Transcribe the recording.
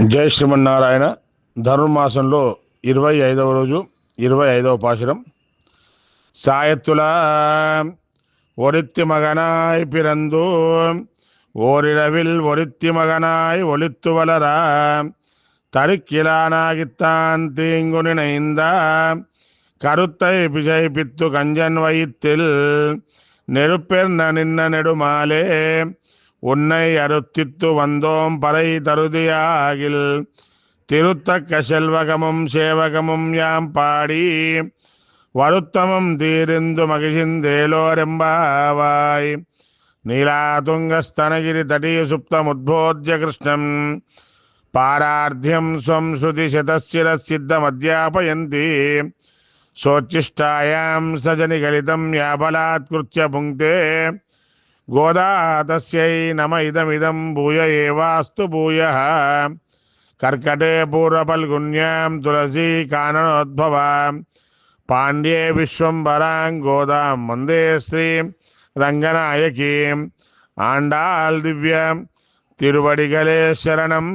జై శ్రీమన్నారాయణ. ధనుర్మాసంలో 25వ రోజు 25వ పాశురం. சாயத்துலா ஒருத்தி மகனாய் பிறந்து ஓரிரவில் ஒருத்தி மகனாய் ஒளித்து வளரா தருக்கிலானாகித்தான் தீங்கு நினைந்த கருத்தை பிசைப்பித்து கஞ்சன் வயிற்றில் நெருப்பெர்ன நின்ன நெடுமாலே உன்னை அறுத்தித்து வந்தோம் பறை தருதியாகில் திருத்தக்க செல்வகமும் சேவகமும் யாம் பாடி வருத்தமும் தீரிந்து மகிழ்ந்தேலோரெம்பாவாய். நீலாதுங்கஸ்தனகிரி தடீய சுப்தமுத்போத்ய கிருஷ்ணம் பாரார்த்தியம் ஸ்வம் ஸ்ருதி சதசிரசித்தமத்யாபயந்தி சோச்சிஷ்டாயாம் சஜனிகலிதம் யாபலாத்கிருத்ய புங்க்தே கோதா தஸ்யை நம இதமிதம் பூய ஏவாஸ்து பூயः. கர்க்கடே பூர்வபல்குன்யாம் துளசி கானனோத்பவாம் பாண்டியே விஸ்வம்பராங் கோதாம் வந்தே ஸ்ரீ ரங்கநாயகீம். ஆண்டாள் திவ்ய திருவடிகளே சரணம்.